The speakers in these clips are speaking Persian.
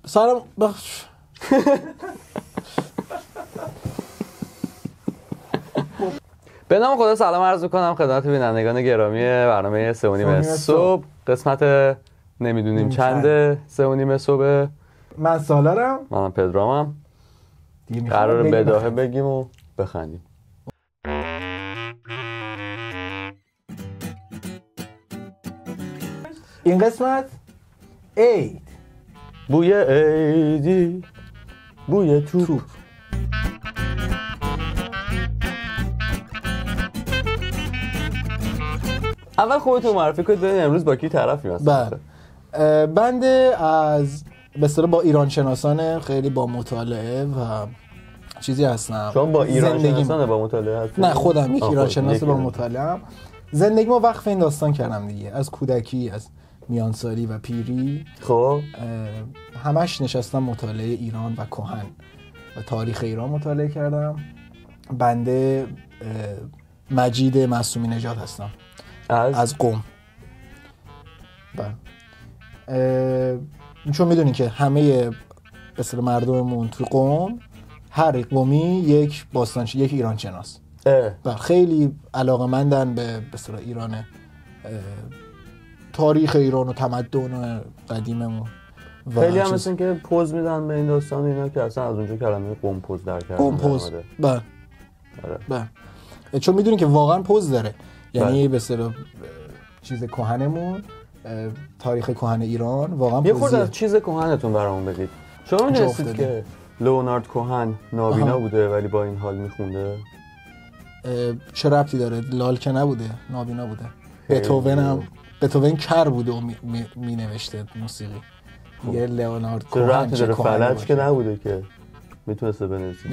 سلام بخش. به نام خدا سلام عرض میکنم خدمت بینندگان گرامی برنامه 3:30 صبح. قسمت نمیدونیم چنده 3:30 صبح. من سالارم. منم پدرامم. قراره بداهه بگیم و بخندیم. این قسمت عید، بوی عیدی، بوی توپ. اول خودتون معرفی کنید ببینید امروز با کی طرفیم هستید. بله، بنده از به اصطلاح با ایران شناسان خیلی با مطالعه و چیزی هستم. شما با ایران شناسان با مطالعه هستید؟ نه، خودم یک ایران شناس با مطالعه‌ام. زندگیمو وقف این داستان کردم دیگه، از کودکی، از میانسالی و پیری. خب همش نشستم مطالعه ایران و کهن و تاریخ ایران مطالعه کردم. بنده مجید معصومی نژاد هستم از قم. چون میدونی که همه به اصطلاح مردممون تو قم هر قومی یک باستانشی، یک ایران شناس و خیلی علاقه‌مندن به اصطلاح ایران، تاریخ ایران و تمدن قدیممون. خیلی هم مثل که پوز میدن به این داستان اینا که اصلا از اونجا کلمه قم پوز در کردن. قم پوز. بله. چون میدونی که واقعا پوز داره. یعنی به اصطلاح چیز کهنمون، تاریخ کهن ایران واقعا یه خورده از چیز کهنتون برامون بگید. شما می‌دونید که لئونارد کوهن نابینا بوده ولی با این حال میخونده؟ چه ربطی داره؟ لال که نبوده، نابینا بوده. بتوون کر بوده و می نوشته موسیقی. یه لئونارد کوهن چه فلج که نبوده که میتونسته بنویسه.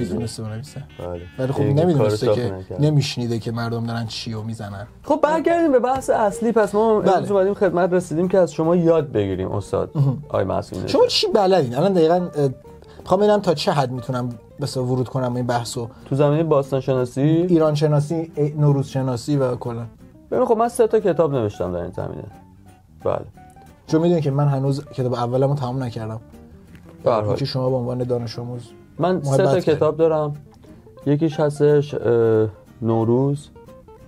بله. ولی خب نمیدونسته که نمیشنیده که مردم دارن چی رو میزنن. خب برگردیم به بحث اصلی. پس ما امروز اومدیم خدمت رسیدیم که از شما یاد بگیریم استاد آقای معصومی. شما چی بلدین؟ الان دقیقاً میخوام ببینم تا چه حد میتونم مثلا ورود کنم این بحثو تو زمینه باستان شناسی، ایران شناسی، نوروز شناسی و کلا. ببین خب من 3 تا کتاب نوشتم در این زمینه. بله. چون میدونی که من هنوز کتاب اولمو تمام نکردم. به هر حال که شما به عنوان دانش آموز، من 3 تا کتاب دارم. یکیش هستش نوروز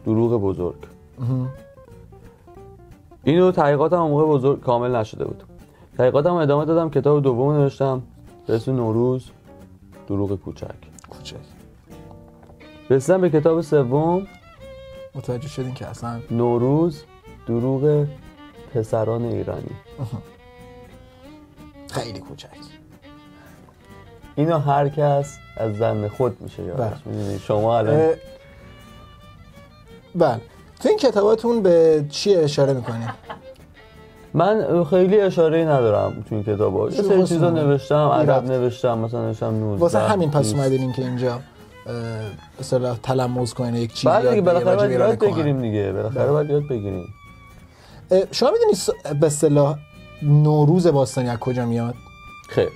دروغ بزرگ. اینو تحقیقاتم اون موقع بزرگ کامل نشده بود. تحقیقاتم ادامه دادم، کتاب دوم نوشتم به اسم نوروز دروغ کوچک. رسیدم به کتاب سوم، متوجه شدین که اصلا نوروز دروغ پسران ایرانی. خیلی کوچک. اینو هر کس از زن خود میشه یادش. میدونی شما الان بله تو این کتاباتون به چی اشاره میکنید؟ من خیلی اشاره‌ای ندارم تو این کتابا. یه سری چیزا نوشتم، ادب نوشتم، مثلا نوشتم 19. واسه همین پس اومدین که اینجا مثلا تلموذ کنین یک چیزی. بعد دیگه بالاخره یاد بگیریم دیگه، بالاخره باید یاد بگیریم. شما میدونید به اصطلاح نوروز باستانی از کجا میاد؟ خیر.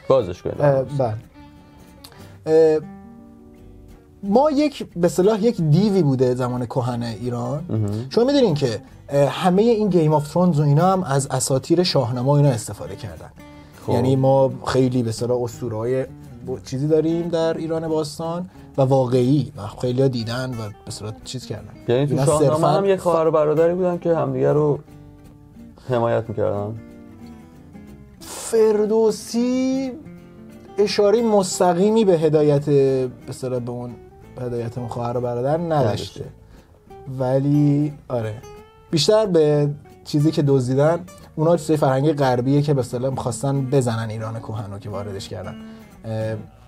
بازش کنید. بله. ما به اصطلاح یک دیوی بوده زمان کهن ایران. شما میدونین که همه این گیم آف ترونز و اینا هم از اساطیر شاهنامه اینا استفاده کردن. یعنی ما خیلی به اصطلاح اسطوره‌های چیزی داریم در ایران باستان و واقعی و خیلی‌ها دیدن و به اصطلاح چیز کردن. یعنی تو شاهنامه هم یه خواهر و برادری بودن که همدیگه رو حمایت می‌کردن. فردوسی اشاره مستقیمی به هدایت به اصطلاح به اون هدایت اون خواهر و برادر نداشته. ولی آره بیشتر به چیزی که دزدیدن اونا چیزای فرهنگی غربیه که به اصطلاح می‌خواستن بزنن ایران کهن رو که واردش کردن.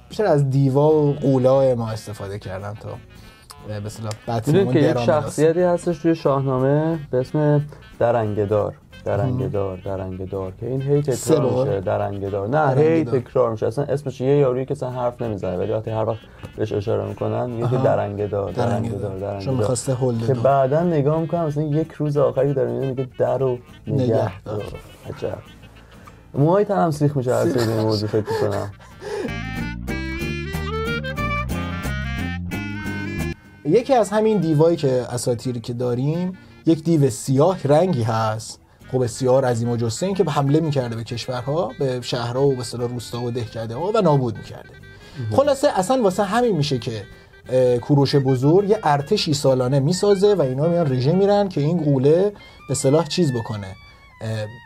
بیشتر از دیوا و قولای ما استفاده کردن تا به اصطلاح بتمون درام. یک شخصیتی هستش توی شاهنامه به اسم درنگدار که این هی تکرار میشه. درنگدار نه هی تکرار میشه. اصلا اسمش یه یارویی که اصلا حرف نمیزنه ولی وقتی هر وقت بهش اشاره میکنن میگه که درنگدار. چون می‌خواسته هولد که بعداً نگاه میکنم مثلا یک روز آخری داره میگه درو نگه دار. عجب. موهای تنم سیخ میشه از این موضوع فکر کنم. یکی از همین دیوایی که اساطیری که داریم یک دیو سیاه رنگی هست. خب بسیار عظیم و جثه این که به حمله میکرده به کشورها، به شهرها و به اصطلاح روستا و دهکده ها و نابود میکرده. خلاصه اصلا واسه همین میشه که کوروش بزرگ یه ارتشی سالانه میسازه و اینا میان رژه میرن که این غوله به اصطلاح چیز بکنه،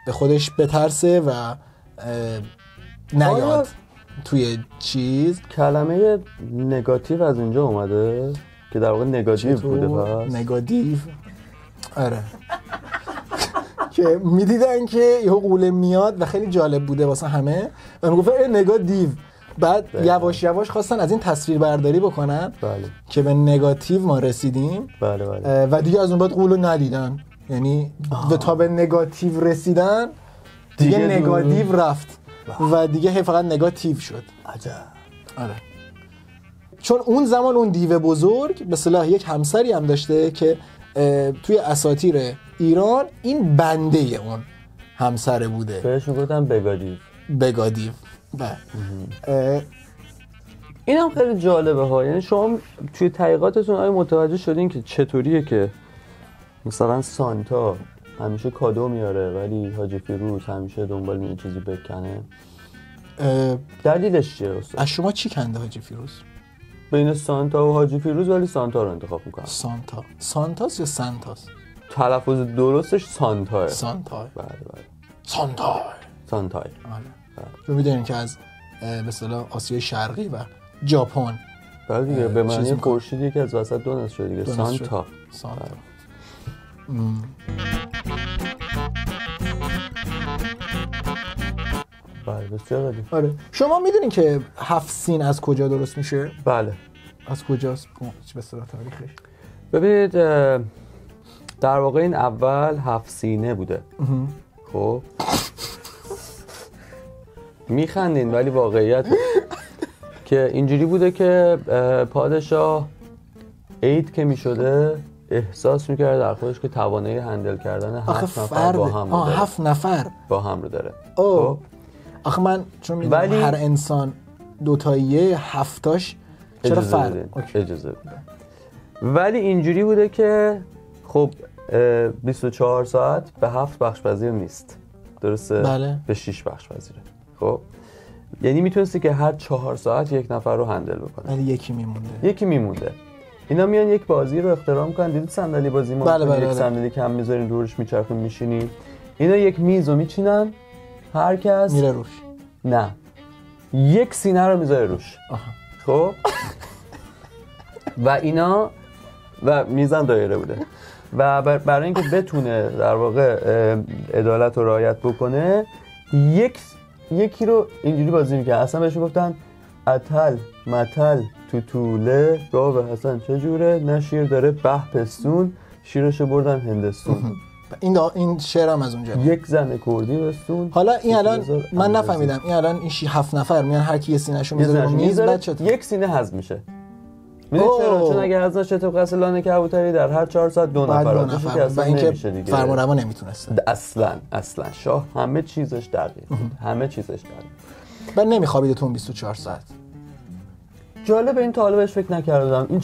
به خودش بترسه و نیاد توی چیز. کلمه نگاتیو از اینجا اومده که در واقع نگاتیو بوده. پس نگاتیو، آره. که میدیدن که یه غوله میاد و خیلی جالب بوده واسه همه و میگفت نگاتیو. بعد یواش یواش خواستن از این تصویر برداری بکنن. بله. که به نگاتیو ما رسیدیم. بله بله. و دیگه از اون بعد غولو ندیدن، یعنی تا به نگاتیو رسیدن دیگه نگاتیو رفت و دیگه فقط نگاتیو شد. عجب. آره. چون اون زمان اون دیو بزرگ به اصطلاح یک همسری هم داشته که توی اساطیر ایران این بنده اون همسر بوده، بهش میگفتن بگادیو. این هم خیلی جالبه ها. یعنی شما توی تحقیقاتتون آیا متوجه شدین که چطوریه که مثلا سانتا همیشه کادو میاره ولی حاجی فیروز همیشه دنبال یه چیزی بکنه؟ دلیلش چیه استاد؟ از شما چی کنده حاجی فیروز؟ بین سانتا و حاجی فیروز، ولی سانتا رو انتخاب میکنم. سانتاس یا سانتاس؟ تلفظ درستش سانتاه. سانتاه. بله بله. سانتاه. رو میدونیم که از به اصطلاح آسیای شرقی و ژاپن. بله دیگه، به معنی خورشید یکی از وسط دو نصف شد دیگه. سانتا. بله بسیار عالی. آره. شما میدونین که 7 سین از کجا درست میشه؟ بله. از کجاست؟ به اصطلاح تاریخش. ببینید در واقع این اول 7 سینه بوده. خب میخندین ولی واقعیت که اینجوری بوده که پادشاه عید که میشده احساس میکرده در خودش که توانایی هندل کردن 7 نفر با هم رو داره. 7 نفر با هم رو داره. خب آخه من چون میدونم هر انسان دوتاییه، 7تاش چرا فرق؟ اجازه بده. ولی اینجوری بوده که خب 24 ساعت به 7 بخش پذیر نیست، درسته؟ بله. به 6 بخش پذیره. خب یعنی میتونستی که هر 4 ساعت یک نفر رو هندل بکنه. ولی یکی میمونده. اینا میان یک بازی رو اختراع میکنن. دیدید صندلی بازی ما؟ بله یک صندلی کم میذارین دورش میچرخون میشینین. اینا یک میز رو میچینن، هر کس میره روش. نه، یک سینه رو میذاره روش. خب و اینا و میزان دایره بوده و برای اینکه بتونه در واقع عدالت رو رعایت بکنه یکی رو اینجوری بازی میکنه. اصلا بهش گفتن اتل متل توتوله گاو حسن چجوره، نه شیر داره به پستون، شیرشو بردن هندستون. این شعر هم از اونجا. یک زن کردی بستون. حالا این الان من نفهمیدم، این الان این 7 نفر میان هر کی یه سینه‌شو میذاره رو میز، بعد یک سینه هضم میشه. میدونی چرا؟ چون اگه هضم نشه طبق اصل لانه کبوتری در هر 4 ساعت 2 نفر میشه که اصلا نمیشه دیگه. فرمانروا نمیتونسته. اصلا شاه همه چیزش دقیق. همه چیزش دقیق. من نمیخوابید تو 24 ساعت. جالب، این طالبش فکر نکردم. این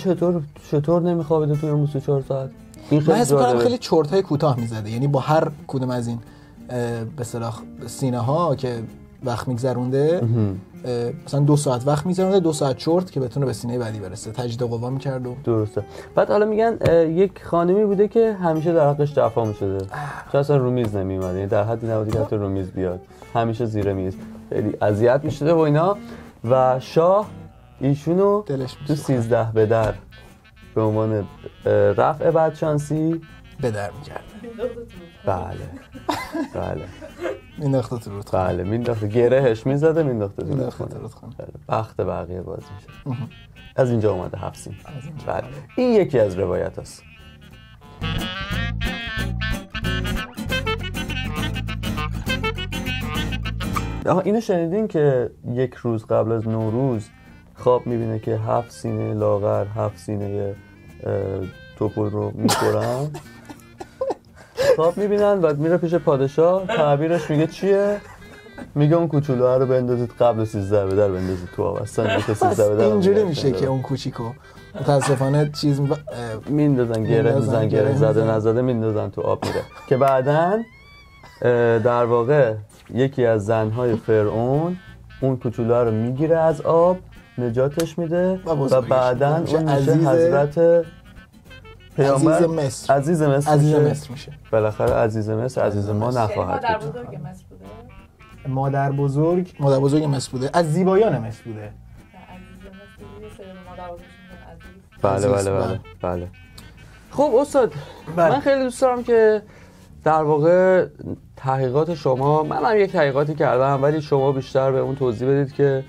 چطور نمیخوابید تو 24 ساعت؟ این خیلی حس می‌کنم خیلی چرت‌های کوتاه میزده، یعنی با هر کدوم از این به اصطلاح سینه‌ها که وقت میگذرونده، مثلا 2 ساعت وقت میگذرونده، 2 ساعت چرت که بتونه به سینه بعدی برسه، تجدید قوا می‌کرد. درسته. بعد حالا میگن یک خانمی بوده که همیشه در حقش جفا می‌شده، چون اصلا رو میز نمی‌اومد، یعنی در حدی نبوده که حتی رو میز بیاد، همیشه زیر میز خیلی اذیت می‌شده و اینا. و شاه ایشونو تو 13 به در به عنوان رفع بدشانسی به در می‌کرد. بله مینداخته تو رودخانه. بله مینداخته، گرهش میزده مینداخته تو رودخانه. بخت بقیه باز میشه. از اینجا اومده 7 سین. بله این یکی از روایت هست. اینو شنیدین که یک روز قبل از نوروز خواب میبینه که 7 سینه لاغر 7 سینه توپل رو میخورن؟ خواب میبینن و میره پیش پادشاه، تعبیرش میگه چیه؟ میگه اون کوچولوها رو بندازید قبل 13 به در بندازید تو آب. اصلا که 13 به در اینجوری میشه که اون کوچیکو متاسفانه چیز میندازن، گره زده نزده میندازن تو آب، میره که بعدن در واقع یکی از زنهای فرعون اون کوچولو رو میگیره از آب، نجاتش میده و بعداً اون میشه حضرت پیامبر عزیز مصر میشه. بالاخره عزیز مصر عزیز ما نخواهد مادر بزرگ مصر بوده. مادر بزرگ مصر بوده، از زیبایان مصر بوده. بله. خب استاد من خیلی دوست دارم که در واقع تحقیقات شما، منم یک تحقیقاتی کردم ولی شما بیشتر به اون توضیح بدید که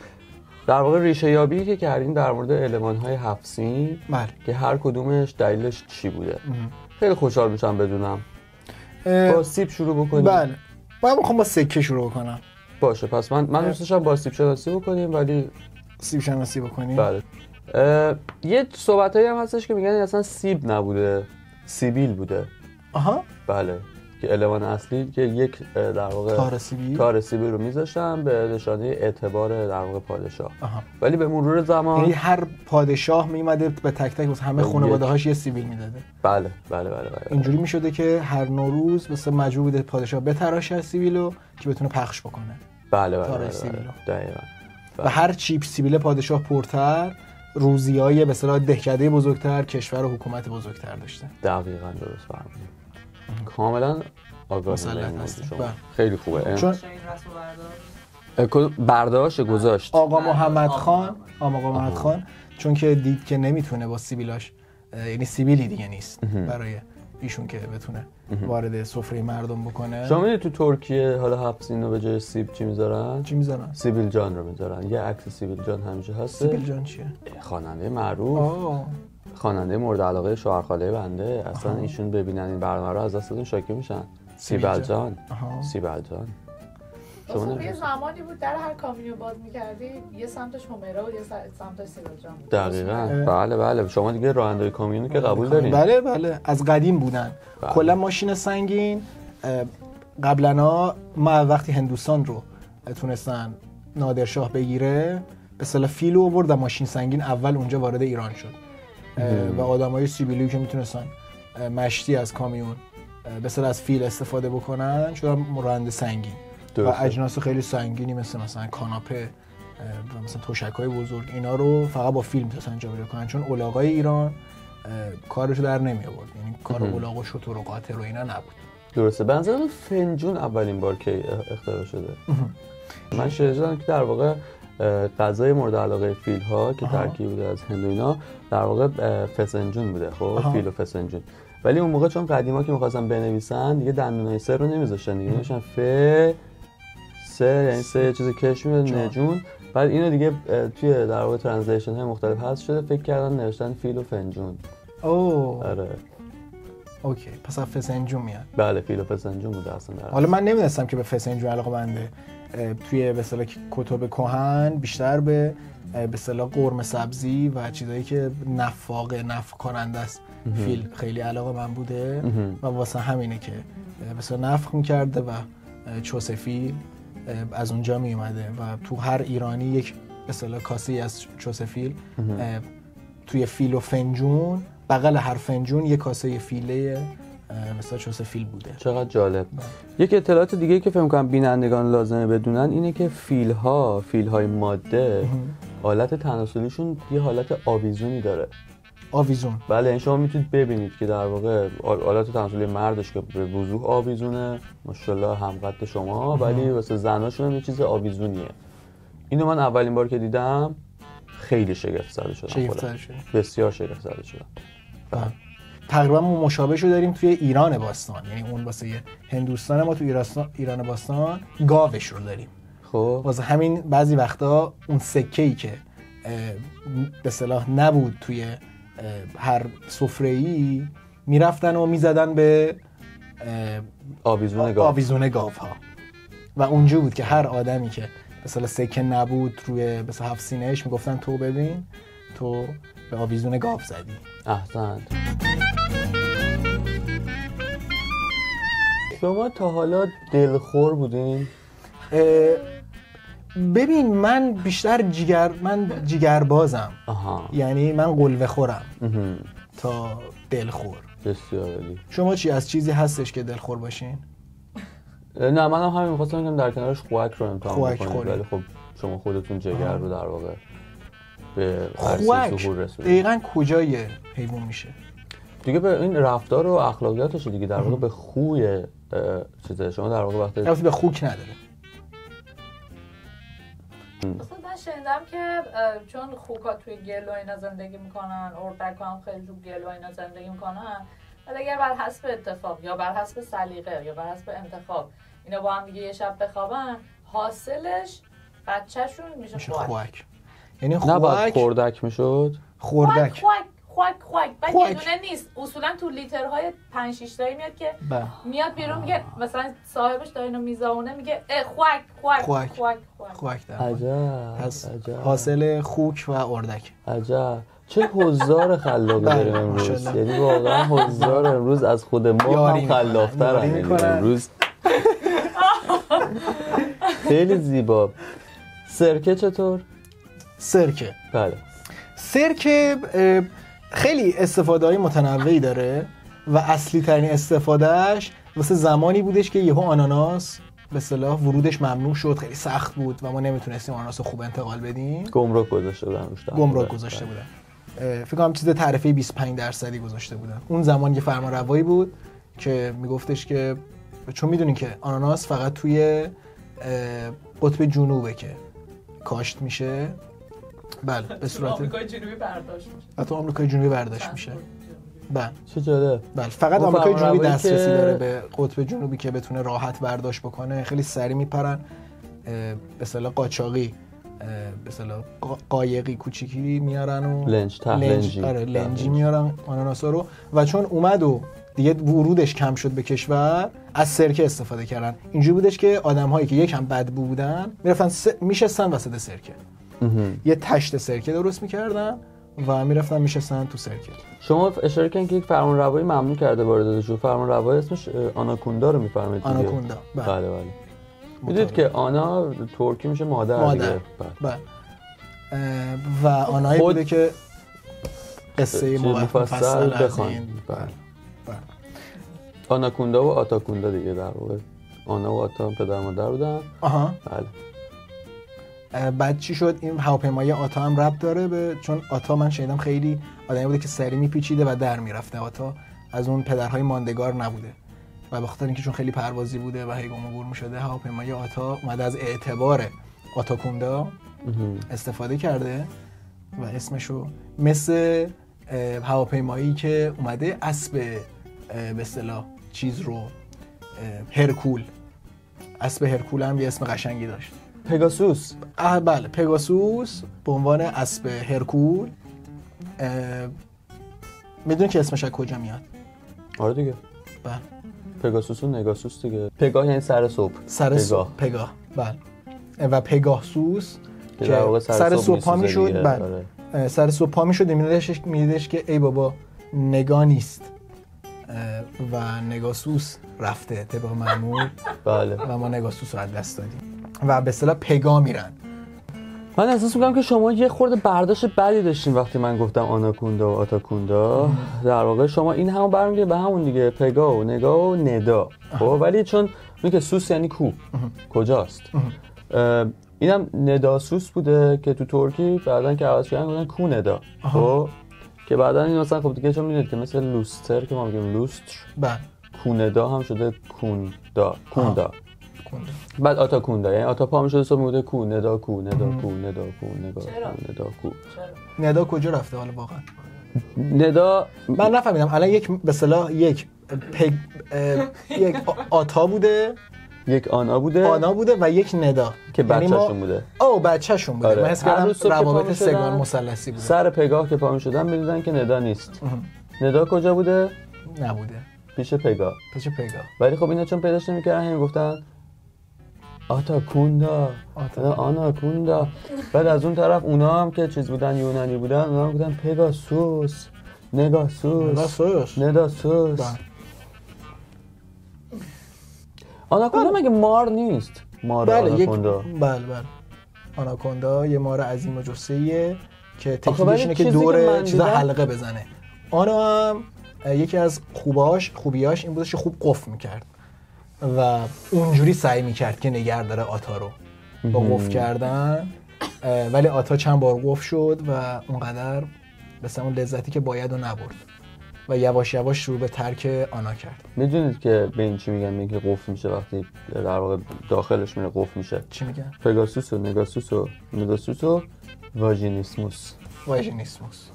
در واقع ریشه یابی که کردین در مورد المان‌های 7 سین که هر کدومش دلیلش چی بوده. خیلی خوشحال میشم بدونم. با سیب شروع بکنیم. بله. من میخوام با سکه شروع بکنم. باشه پس من دوست داشتم با سیب شناسی بکنیم ولی سیب شناسی بکنیم. بله. یه صحبتایی هم هستش که میگن اصلا سیب نبوده، سیبیل بوده. آها. بله. که المان اصلی که یک در واقع تار سیبیل رو میذاشتن به نشانه اعتبار در واقع پادشاه. ولی به مرور زمان یعنی هر پادشاه میومده به تک تک واسه همه خانواده‌هاش یه سیبیل میداده. بله. اینجوری میشده که هر نوروز مثلا مجبور بوده پادشاه بتراشه سیبیلو که بتونه پخش بکنه. بله. دقیقاً. و هر چیپ سیبیل پادشاه پرتر، روزیای به اصطلاح دهکده بزرگتر، کشور و حکومت بزرگتر داشته. دقیقاً درست فرمودید. کاملا آگاه هستید. خیلی خوبه. چون برداشت گذاشت آقا محمد خان چون که دید که نمیتونه با سیبیلاش، یعنی سیبیلی دیگه نیست برای ایشون که بتونه وارد سفره مردم بکنه. شما میدونید تو ترکیه حالا 7 سین رو به جای سیب چی میذارن؟ سیبیل جان رو میذارن. یه عکس سیبیل جان همیشه هست. سیبیل جان چیه؟ خواننده معروف. خواننده مورد علاقه شوهرخاله بنده. اصلا ایشون ببینن این برنامه رو از دستتون شاکی میشن. سیبل جان. شما یه زمانی بود در هر کامیونو باز می‌کردی یه سمتش همیرا بود یه سمتش سیبل جان بود. دقیقاً. بله. شما دیگه رانندگی کامیونو که قبول دارین؟ بله. از قدیم بودن. کلا ماشین سنگین قبلا ما وقتی هندوستان رو تونستن نادرشاه بگیره به اصطلاح فیل آورد و ماشین سنگین اول اونجا وارد ایران شد. و آدمای سیبیلی که میتونستن مشتی از کامیون به اصطلاح از فیل استفاده بکنن شدن راننده سنگین. و اجناس خیلی سنگینی مثلا کاناپه و مثلا تشک‌های بزرگ اینا رو فقط با فیلم میتونن جابجا کنن چون الاغای ایران کارشو در نمی آورد. یعنی کار الاغ و شتر و قاطر و اینا نبود. درسته. به نظر من فنجون اولین بار که اختراع شده. من شنیدم که در واقع غذای مورد علاقه فیل‌ها که ترکیب بوده از هند و اینا در واقع فسنجون بوده. خب فیل و فسنجون. ولی اون موقع چون قدیما که می‌خواستن بنویسن دیگه دندونای سه رو نمی‌ذاشتن دیگه نمی‌شن یعنی سه چیز کش میاد نجون. بعد اینو دیگه توی در واقع ترنسلیشن های مختلف هست شده فکر کردن نوشتن فیل و فنجون. آره. اوکی پس فسنجون میاد. بله فیل و فسنجون بوده اصلا. حالا من نمیدونستم که به فسنجون علاقه‌منده. توی به اصطلاح کتب کهن بیشتر به اصطلاح قرمه سبزی و چیزایی که نفع کننده است فیل خیلی علاقه من بوده و واسه همینه که به اصطلاح نفخ می‌کرده و چوسه فیل از اونجا می اومده و تو هر ایرانی یک به اصطلاح کاسه از چوسه فیل توی فیل و فنجون بغل هر فنجون یک کاسه فیله مثلا چوسه فیل بوده. چقدر جالب. یک اطلاعات دیگه که فکر کنم بینندگان لازمه بدونن اینه که فیل‌های ماده حالت تناسلیشون یه حالت آویزونی داره. آویزون. بله این شما میتونید ببینید که در واقع حالت تناسلی مردش که به وضوح آویزونه ماشاءالله همقد شما ولی واسه زناشون یه چیز آویزونیه. اینو من اولین بار که دیدم خیلی شگفت زده شدم. بسیار شگفت زده شدم. تقریبا ما مشابهشو داریم توی ایران باستان. یعنی اون واسه هندوستان ما توی ایران باستان گاوش رو داریم. خب واسه همین بعضی وقتا اون سکه‌ای که به اصطلاح نبود توی هر سفره‌ای میرفتن و میزدن به آویزون گاوها و اونجا بود که هر آدمی که مثلا سکه نبود روی مثلا 7 سینه‌اش میگفتن تو ببین تو به آویزون گاو زدی. احسنت. شما تا حالا دلخور بودین؟ ببین من بیشتر جیگربازم. یعنی من قلوه خورم تا دلخور. بسیار عالی. شما چی از چیزی هستش که دلخور باشین؟ نه منم همین می‌خواستم بگم در کنارش خوک رو امتحان کنید، ولی خب شما خودتون جگر رو در واقع به خوک ظهور رسونید. دقیقاً کجای حیوان میشه؟ دیگه به این رفتار و اخلاقیاتش دیگه، در واقع به خوی چیزه. شما در واقع وقتی به خوک نداره. مثلا من شنیدم که چون خوکا توی گل و اینا زندگی میکنن، اردک‌ها هم خیلی تو گل و اینا زندگی میکنن، ولی اگر بر حسب اتفاق یا بر حسب سلیقه یا بر حسب انتخاب اینا با هم دیگه یه شب بخوابن، حاصلش بچه‌شون میشه خوک. یعنی خوک نباید خوردک میشد. خوردک خوک بعد یه دونه نیست، اصولا تو لیترهای 5-6 تایی میاد که میاد بیرون میگه مثلا صاحبش داره اینو میزاونه میگه خوک. عجب. حاصل خوک و اردک. عجب. چه حضار خلاقی داریم امروز. یعنی واقعا حضار امروز از خود ما هم خلاق‌ترن امروز. خیلی زیبا. سرکه چطور؟ سرکه بله. سرکه خیلی استفاده‌های متنوعی داره و اصلی ترین استفادهش واسه زمانی بودش که یهو آناناس به اصطلاح ورودش ممنوع شد، خیلی سخت بود و ما نمیتونستیم آناناس خوب انتقال بدیم. گمرک گذاشته بودن. فکر کنم چیز تعرفه 25% گذاشته بودن. اون زمان یه فرمانروایی بود که میگفتش که چون میدونین که آناناس فقط توی قطب جنوبه که کاشت میشه. بله به صورت آمریکای جنوبی برداشت میشه. تو آمریکای جنوبی برداشت میشه. بله. چه جالب. بله فقط آمریکای جنوبی دسترسی داره به قطب جنوبی که بتونه راحت برداشت بکنه. خیلی سریع میپرن. به اصطلاح قاچاقی، به اصطلاح قایقی کوچیکی میارن و لنجی میارن آناناسا رو و چون اومد و دیگه ورودش کم شد به کشور از سرکه استفاده کردن. اینجوری بودش که آدم‌هایی که یکم بدبو بودن میرفتن میشستن وسط سرکه. یه تشت سرکه درست میکردن و میرفتن میشستن تو سرکه. شما اشاره کردین که یک فرمانروایی ممنوع کرده وارداتش رو. فرمانروایی اسمش آناکوندا رو میفرمایید دیگه. آناکوندا. بله. میدونید که آنا ترکی میشه مادر دیگه. بله. و آنایی بوده که قصه مفصل بخوانید. بله. آناکوندا و آتاکوندا دیگه در واقع. آنا و آتا پدر مادر بودن. بله. بعد چی شد؟ این هواپیمای آتا هم ربط داره به چون آتا من شنیدم خیلی آدمی بوده که سری میپیچیده و در میرفته. آتا از اون پدرهای ماندگار نبوده و به خاطر اینکه چون خیلی پروازی بوده و هیگام گور میشده هواپیمای آتا اومده از اعتبار آتاکوندا استفاده کرده و اسمشو مثل هواپیمایی که اومده اسب به اصطلاح چیز رو هرکول، اسب هرکول هم یه اسم قشنگی داشت، پگاسوس. بله پگاسوس به عنوان اسب هرکول. میدونی که اسمش از کجا میاد؟ آره دیگه. بله پگاسوس و نگاسوس دیگه. پگاه یعنی سر صبح. پگاه. بله. و پگاسوس که سر صبح پا میشد. بله. سر صبح پا میشد میدیدش که ای بابا نگاه نیست و نگاسوس رفته طبق معمول. بله. و ما نگاسوس رو از دست دادیم و به اصطلاح پگاه میرن. من احساس میکنم که شما یه خورده برداشت بدی داشتین وقتی من گفتم آناکوندا و آتاکوندا. در واقع شما این همون برمیگه به همون دیگه، پگاه و نگاه و ندا. خب ولی چون میگه سوس یعنی کو کجاست، اینم نداسوس بوده که تو ترکی بعدن که عوض کردن گفتن کو ندا. خب که بعدن این مثلا خب دیگه چون میدونید که مثل لوستر که ما میگیم لوستر، بله کوندا هم شده کوندا. بعد آتاکوندا یعنی آتا پا میشده صبح میگه کو ندا کو ندا کو ندا کو ندا کو. ندا کجا رفته حالا واقعا؟ ندا من نفهمیدم. الان یک به اصطلاح یک آتا بوده، یک آنا بوده و یک ندا که بچه‌شون بوده. بچه‌شون بوده. من حس کردم روابط سگان مثلثی بوده. سر پگاه که پا میشدن میدیدن که ندا نیست. ندا کجا بوده؟ نبوده. پیش پگاه. ولی خب اینا چون پیداش نمی‌کردن همین گفتن آتاکوندا، آناکوندا. بعد از اون طرف اونا هم که چیز بودن یونانی بودن، اونا هم بودن پگاسوس، نگاسوس، نداسوس. آناکوندا مگه مار نیست؟ مار آناکوندا. بله. آناکوندا یه مار عظیم و جثه‌ایه که تکنیکش اینه که دور چیزا حلقه بزنه. آنا هم یکی از خوبیاش این بودش که خوب قفل می‌کرد و اونجوری سعی میکرد که نگه داره آتا رو با قفل کردن، ولی آتا چند بار قفل شد و اونقدر مثلا اون لذتی که باید رو نبرد و یواش یواش شروع به ترک آنا کرد. میدونید که به این چی میگن؟ میگن که قفل میشه وقتی در واقع داخلش میره قفل میشه. چی میگن؟ پگاسوس و نگاسوس و مداسوس و واژینیسموس. واژینیسموس.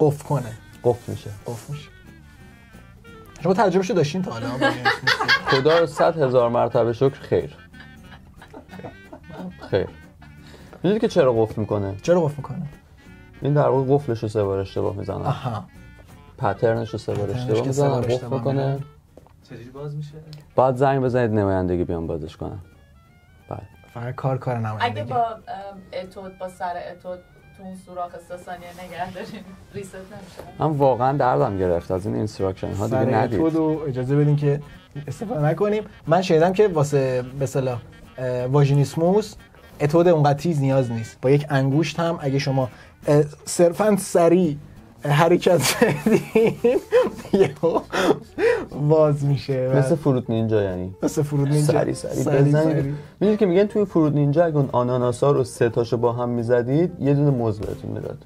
قفل کنه. قفل میشه. قفل میشه. شما تجربهشو داشتین تا حالا؟ خدا رو 100,000 مرتبه شکر خیر. خیر. میدونید که چرا قفل میکنه؟ چرا قفل میکنه؟ این در واقع قفلش رو 3 بار اشتباه میزنه. آها. پترنش رو 3 بار اشتباه میزنه، قفل میکنه. چجوری باز میشه؟ بعد زنگ بزنید نمایندگی بیان بازش کنن. بله. فقط کار نمایندگی. اگه با اتود با سر اتود تو اون سوراخ 3 ثانیه نگه دارین ریست نمیشه. من واقعا دردم گرفت از این اینستراکشن ها دیگه ندید. اتودو اجازه بدین که استفاده نکنیم. من شنیدم که واسه به اصطلاح واژینیسموس اتود اونقدر تیز نیاز نیست. با یک انگشت هم اگه شما صرفاً سریع حرکت بدین یهو باز میشه. مثل فروت نینجا، یعنی مثل فروت نینجا سری میدونید که میگن توی فروت نینجا اگه اون آناناسا رو 3 تاشو با هم میزدید یه دونه موز بهتون میداد.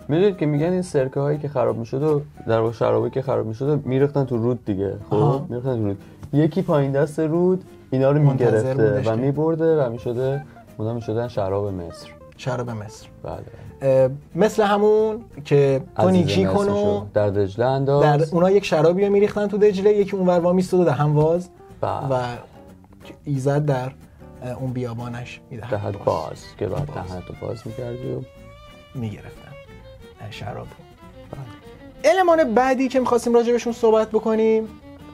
میدونید که میگن این سرکه هایی که خراب میشد و در واقع شرابی که خراب میشد میریختن تو رود دیگه. خب میریختن تو رود، یکی پایین دست رود اینا رو میگرفته و میبرده و میشده اونا میشدن شراب مصر. شراب مصر. بله. مثل همون که تو نیکی کنو در دجله انداز. در اونا یک شرابی رو میریختن تو دجله، یکی اونور وا میستاد در هم واز و ایزد در اون بیابانش میدهد باز که بعد دهنتو باز میکردی و میگرفتن شراب. المان بعدی که میخواستیم راجبشون صحبت بکنیم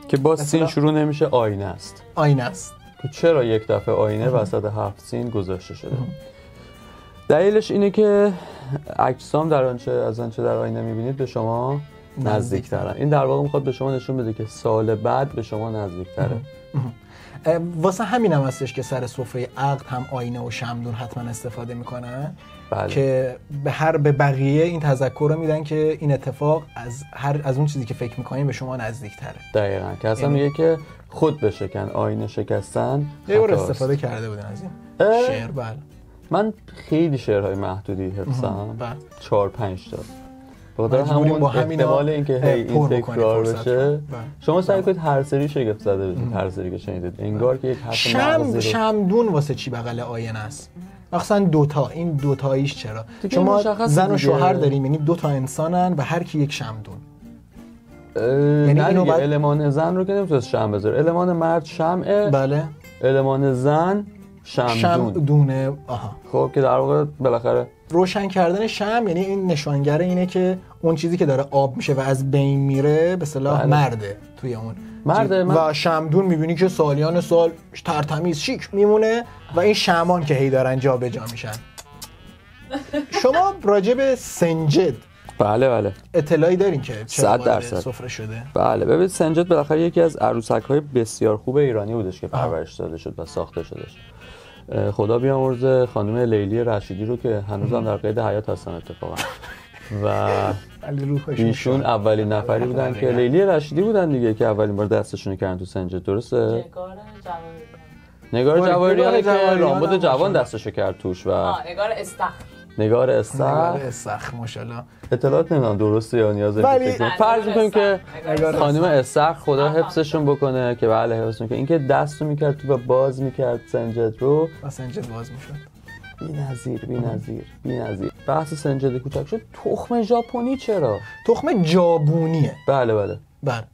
که با سین شروع نمیشه آینه است. آینه است که چرا یک دفعه آینه وسط 7 سین گذاشته شده؟ دلیلش اینه که اجسام در آنچه در آینه میبینید به شما نزدیکترن. این در واقع میخواد به شما نشون بده که سال بعد به شما نزدیکتره. واسه همین هم هستش که سر سفره عقد هم آینه و شمعدون حتما استفاده میکنن. بله. که به بقیه این تذکر رو میدن که این اتفاق از اون چیزی که فکر میکنین به شما نزدیکتره. دقیقاً. که اصلا میگه که خود بشکن، آینه شکستن یه بار استفاده کرده بودن از این شعر. بله. من خیلی شعرهای محدودی حفظم. 4-5 تا. بخاطر همون احتمال اینکه این تکرار بشه شما سعی کنید هر سری شگفت زده بشید. هر سری که شنیدید انگار که یک حرف مغزی شمعدون واسه چی بغل آینه است؟ مثلا دوتا، این دوتاییش چرا؟ شما زن و شوهر داریم، یعنی 2 تا انسانن و هر کی یک شمعدون. یعنی اینو المان زن رو که نمیتونست شمع بذاره، المان مرد شمعه. بله. المان زن شمعدونه. آها. خب که در واقع بالاخره روشن کردن شمع یعنی این نشانگر اینه که اون چیزی که داره آب میشه و از بین میره به اصطلاح مرده توی اون مرده. و شمعدون میبینی که سالیان سال ترتمیز شیک میمونه و این شمعان که هی دارن جا به جا میشن. شما راجع به سنجد بله اطلاعی دارین که چرا 100% سفره شده؟ بله. ببینید سنجد بالاخره یکی از عروسک‌های بسیار خوب ایرانی بودش که پرورش داده شد و ساخته شدش. خدا بیامرزه خانم لیلی رشیدی رو که هنوزم در قید حیات هستن اتفاقا و ایشون اولین نفری بودن که لیلی رشیدی بودن دیگه که اولین بار دستشون کردن تو سنجد. درسته؟ نگار جواهریان که رامبد جوان دستشو کرد توش و نگار استخر ماشاءالله. اطلاعات نمیدونم درسته یا نیازه فکر فرض می‌کنیم که خانم استخر خدا حفظشون بکنه که بله حفظشون که اینکه دستو میکرد تو و باز میکرد سنجد رو و سنجد باز میشد. بی‌نظیر. بحث سنجد کوچک شد. تخم ژاپنی چرا؟ تخم جابونیه. بله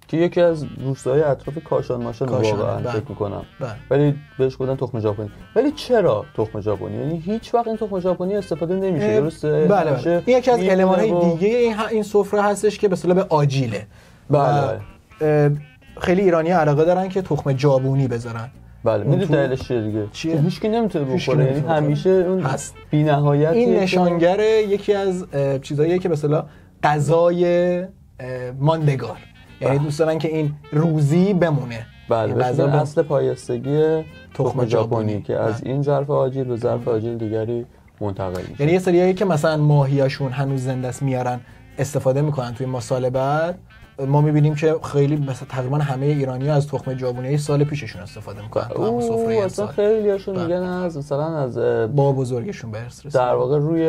که یکی از روستاهای اطراف کاشان ماشان واقعا فکر میکنم. ولی بهش گفتن تخم ژاپنی. ولی چرا تخم ژاپنی؟ یعنی هیچ وقت این تخم ژاپنی استفاده نمیشه. درسته؟ بله. این یکی از المان‌های دیگه این سفره هستش که به اصطلاح به آجیله. بله. خیلی ایرانی‌ها علاقه دارن که تخم جابونی بذارن. بله. میدونی دلیلش چیه؟ هیچ کی نمیتونه بخوره. یعنی همیشه اون هست. بی‌نهایت این نشانگر یکی از چیزاییه که به اصطلاح غذای ماندگار. یعنی دوست دارن که این روزی بمونه. بله. اصل پایستگی تخم ژاپنی که از این ظرف آجیل به ظرف آجیل دیگری منتقل میشه. یعنی یه سریایی که مثلا ماهیاشون هنوز زنده است میارن استفاده میکنن توی ماسال بعد ما می‌بینیم که خیلی مثلا تقریبا همه ایرانی‌ها از تخم جوونیه سال پیششون استفاده می‌کنن تو همون سفره اصلا خیلی‌هاشون میگن از مثلا از با بزرگشون به ارث رسیده، در واقع روی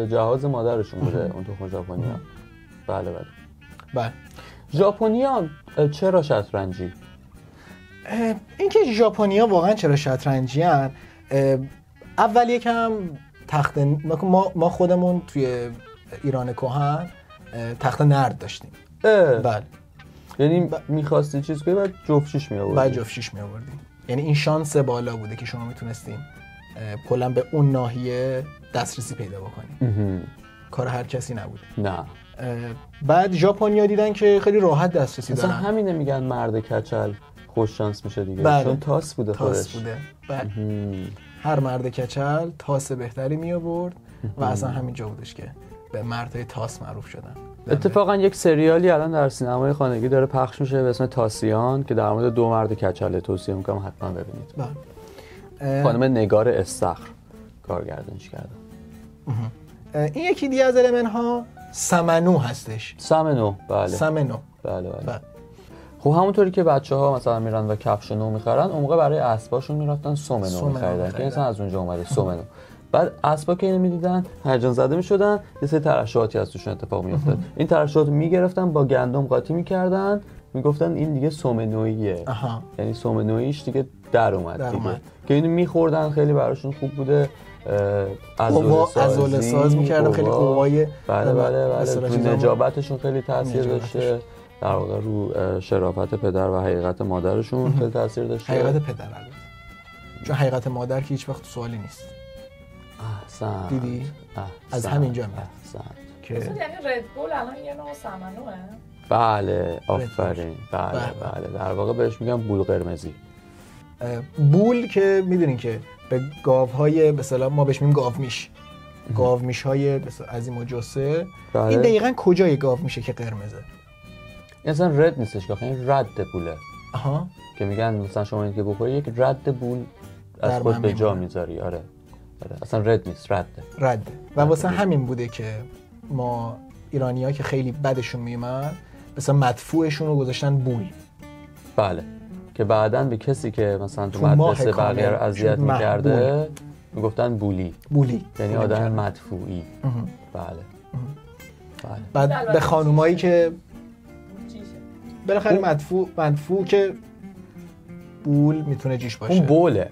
جهاز مادرشون بوده اون تخم ژاپنی‌ها. بله. ژاپنی‌ها چرا شطرنجی؟ اینکه ژاپنی‌ها واقعا چرا شطرنجی‌ان، اول یکم تخت ما خودمون توی ایران کهن تخت نرد داشتیم. بله. یعنی می‌خواستی چیز کنی بعد جفت‌شیش می‌آوردی. بعد جفت‌شیش می‌آوردیم. یعنی این شانس بالا بوده که شما میتونستین کلا به اون ناحیه دسترسی پیدا بکنید. کار هر کسی نبود. نه. بعد ژاپنیا دیدن که خیلی راحت دسترسی دارن. مثلا همینه میگن مرد کچل خوش شانس میشه دیگه. بله. چون تاس بوده خودش. تاس بوده. بله. هر مرد کچل تاس بهتری می آورد و اصلا همینجا بودش که به مردهای تاس معروف شدن. اتفاقا یک سریالی الان در سینمای خانگی داره پخش میشه به اسم تاسیان که در مورد دو مرد کچل، توصیه میکنم حتما ببینید. بله. خانم نگار استخر کارگردانیش کرده. این یکی دیگه از المن‌ها سمنو هستش. سمنو، بله. سمنو. بله. خب همونطوری که بچه‌ها مثلا میرن و کفش نو میخرن، اون موقع برای اسباشون میرفتن سومنو میخریدن که مثلا از اونجا اومده سومنو. بعد اسبا که اینو میدیدن هیجان زده میشدن، یه سری ترشحاتی از توشون اتفاق میافتاد. این ترشحات میگرفتن با گندم قاطی میکردن، میگفتن این دیگه سومنویه. یعنی سومنویش دیگه در اومد دیگه. که اینو میخوردن، خیلی براشون خوب بوده. عضله ساز میکردن، خیلی قوای بله نجابتشون خیلی تاثیر داشته، در واقع رو شرافت پدر و حقیقت مادرشون خیلی تاثیر داشته. حقیقت پدر البته، چون حقیقت مادر که هیچ وقت سوالی نیست. احسن. دیدی؟ از همینجا میاد که یعنی ردبول الان یه نوع سمنوه. بله آفرین. بله در واقع بهش میگن بول قرمزی. بول که میدونین که به گاوهای به اصطلاح ما بهش میگیم گاومیش، گاومیش‌های عظیم الجثه. این دقیقاً کجای گاو میشه که قرمزه؟ اصلا رد نیستش که این رد بوله. که میگن مثلا شما این که بخوری یک رد بول از خود به جا میذاری. آره اصلا رد نیست، رده. و واسه همین بوده که ما ایرانی‌ها که خیلی بدشون میومد مثلا مدفوعشون رو گذاشتن بول. بله. که بعداً به کسی که مثلا تو مدرسه بقیه رو اذیت می‌کرده میگفتن بولی. یعنی آدم مدفوعی. بله. بعد به خانومایی که بالاخره مدفوع که بول میتونه جیش باشه. اون بوله.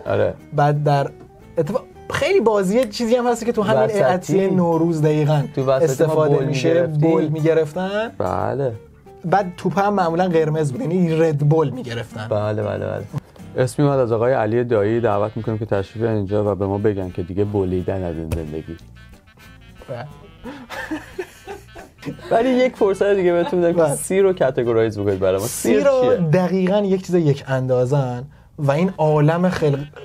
آره. بعد در خیلی بازیه چیزی هم هست که تو همین عطیه نوروز دقیقاً استفاده میشه. بول میگرفتن. بله. بعد توپ هم معمولا قرمز بود، یعنی رد بول میگرفتن. بله. اسمی اومد از آقای علی دایی، دعوت میکنیم که تشریف بیارن اینجا و به ما بگن که دیگه بولیدن از این زندگی. ولی یک فرصت دیگه بهتون میدم که سیر رو کاتگورایز بکنید برای ما. سیر رو دقیقاً یک چیز یک اندازن و این عالم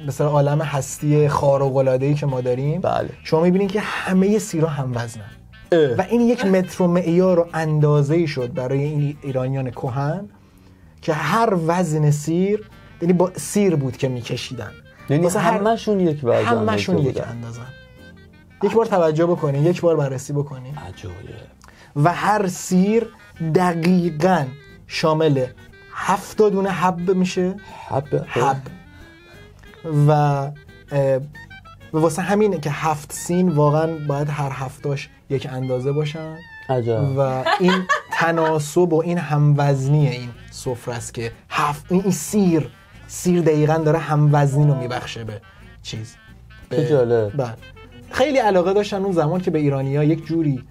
مثلا عالم هستی خارق العاده‌ای که ما داریم. بله. شما میبینید که همه سیرها هم وزنن. و این یک متر و معیار و اندازه‌ای شد برای این ایرانیان کهن که هر وزن سیر یعنی با سیر بود که میکشیدن. یعنی همشون یک وزن، همشون یک اندازن. یک بار توجه بکنین، یک بار بررسی بکنین. عجایب. و هر سیر دقیقاً شامل 70 دونه حب میشه. حب. و واسه همینه که 7 سین واقعاً باید هر هفتاش یک اندازه باشن. عجب. و این تناسب و این هموزنی این سفره است که این سیر دقیقاً داره هموزنی رو میبخشه به چیز. جالب. خیلی علاقه داشتن اون زمان که به ایرانی‌ها یک جوری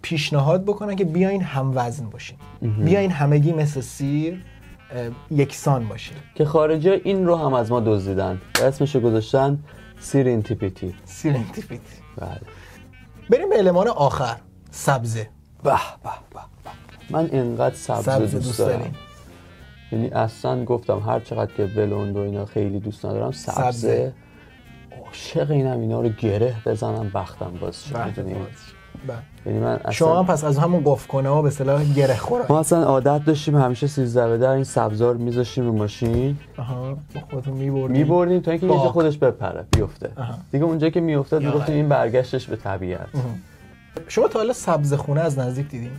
پیشنهاد بکنن که بیاین هموزن باشین، بیاین همگی مثل سیر یکسان باشین. که خارجی‌ها این رو هم از ما دزدیدن، اسمشو گذاشتن سیرینتیپیتی. بله. بریم به المان آخر، سبزه. به من اینقدر سبزه دوست دارم. یعنی اصلا گفتم هر چقدر که بلوند و اینا خیلی دوست ندارم، سبزه عاشق اینم، اینا رو گره بزنم بختم باز شه. یعنی من اصلا شما هم پس از همون قف کنه ها به اصطلاح گره خوره. ما اصلا عادت داشتیم همیشه 13 به در این سبزا رو میذاشتیم رو ماشین. با خودتون میبردیم تا اینکه یه جا خودش بپره بیفته. دیگه اونجا که میافتاد میگفتیم این برگشتش به طبیعت. شما تا حالا سبزه خونه از نزدیک دیدین؟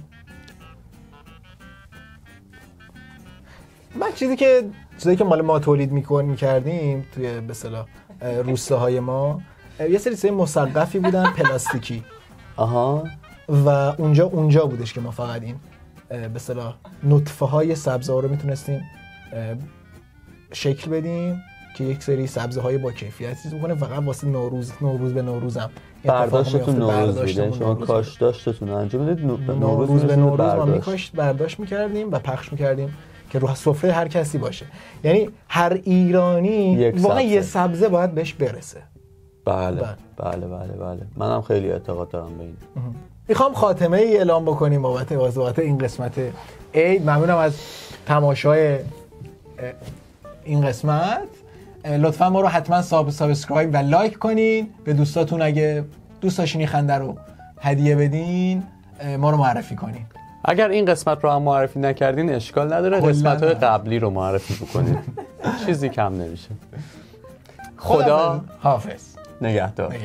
من چیزی که مال ما تولید میکردیم توی به اصطلاح روستاهای ما یه سری مسقفی بودن پلاستیکی. آها. و اونجا بودش که ما فقط این به اصطلاح نطفه های سبزه ها رو میتونستیم شکل بدیم که یک سری سبزه های با کیفیت چیز بکنه فقط واسه نوروز به نوروزم. برداشتتون نوروز بوده، شما کاش داشتتون انجام بدید نوروز به نوروز ما میکاشت برداشت میکردیم و پخش میکردیم که رو سفره هر کسی باشه. یعنی هر ایرانی واقعا یه سبزه باید بهش برسه. بله. منم خیلی اعتقاد دارم به این. میخوام خاتمه ای اعلام بکنیم بابت این قسمت عید. ممنونم از تماشای این قسمت. لطفا ما رو حتما سابسکرایب و لایک کنین. به دوستاتون اگه دوست داشتین این خنده رو هدیه بدین ما رو معرفی کنین. اگر این قسمت رو هم معرفی نکردین اشکال نداره، قسمت‌های قبلی رو معرفی بکنین. چیزی کم نمیشه. خدا حافظ. نگهدار.